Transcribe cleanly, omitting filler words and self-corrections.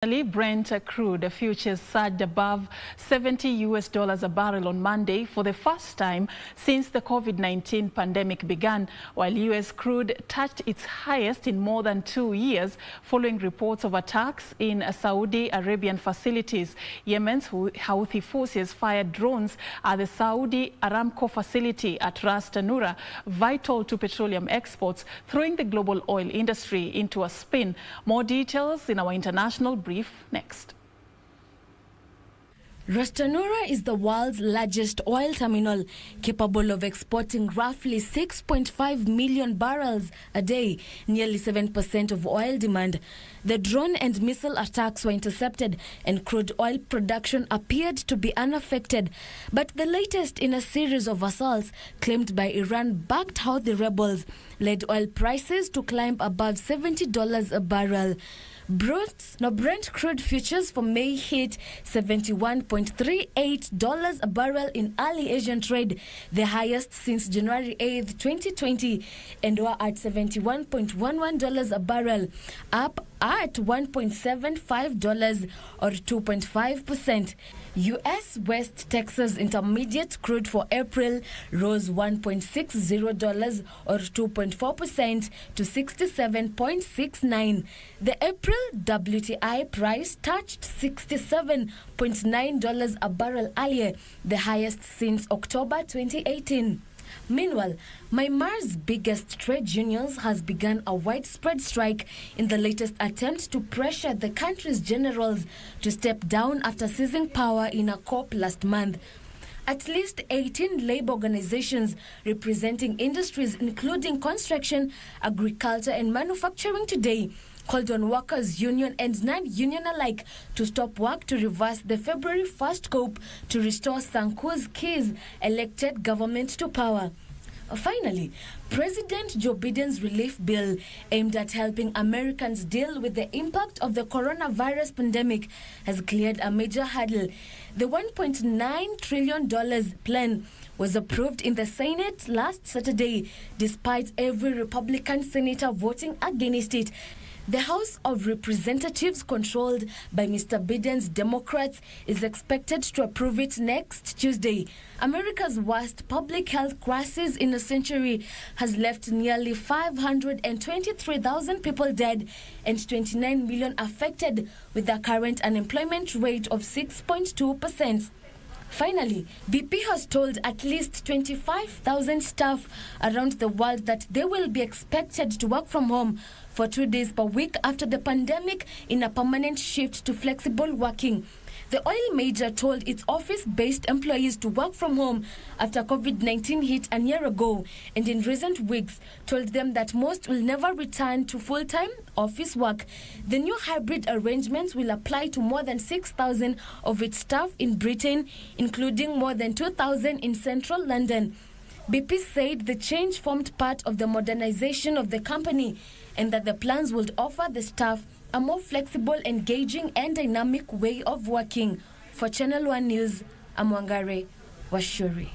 Brent crude futures surged above $70 a barrel on Monday for the first time since the COVID-19 pandemic began, while U.S. crude touched its highest in more than 2 years following reports of attacks in Saudi Arabian facilities. Yemen's Houthi forces fired drones at the Saudi Aramco facility at Ras Tanura, vital to petroleum exports, throwing the global oil industry into a spin. More details in our international brief next. Ras Tanura is the world's largest oil terminal, capable of exporting roughly 6.5 million barrels a day, nearly 7% of oil demand. The drone and missile attacks were intercepted and crude oil production appeared to be unaffected. But the latest in a series of assaults claimed by Iran-backed Houthi rebels led oil prices to climb above $70 a barrel. Brent crude futures for May hit $71.38 a barrel in early Asian trade, the highest since January 8, 2020, and were at $71.11 a barrel, up at $1.75 or 2.5%. U.S. West Texas Intermediate crude for April rose $1.60 or 2.4% to 67.69. The April WTI price touched $67.9 a barrel earlier, the highest since October 2018. Meanwhile, Myanmar's biggest trade unions has begun a widespread strike in the latest attempt to pressure the country's generals to step down after seizing power in a coup last month. At least 18 labor organizations representing industries including construction, agriculture and manufacturing today called on workers, union and non-union alike to stop work to reverse the February 1st coup to restore Aung San Suu Kyi's elected government to power. Finally, President Joe Biden's relief bill aimed at helping Americans deal with the impact of the coronavirus pandemic has cleared a major hurdle. The $1.9 trillion plan was approved in the Senate last Saturday, despite every Republican senator voting against it. The House of Representatives, controlled by Mr. Biden's Democrats, is expected to approve it next Tuesday. America's worst public health crisis in a century has left nearly 523,000 people dead and 29 million affected, with a current unemployment rate of 6.2%. Finally, BP has told at least 25,000 staff around the world that they will be expected to work from home for 2 days per week after the pandemic, in a permanent shift to flexible working. The oil major told its office-based employees to work from home after COVID-19 hit a year ago, and in recent weeks told them that most will never return to full-time office work. The new hybrid arrangements will apply to more than 6,000 of its staff in Britain, including more than 2,000 in central London. BP said the change formed part of the modernization of the company and that the plans would offer the staff a more flexible, engaging and dynamic way of working. For Channel 1 News, I'm Wangare Washuri.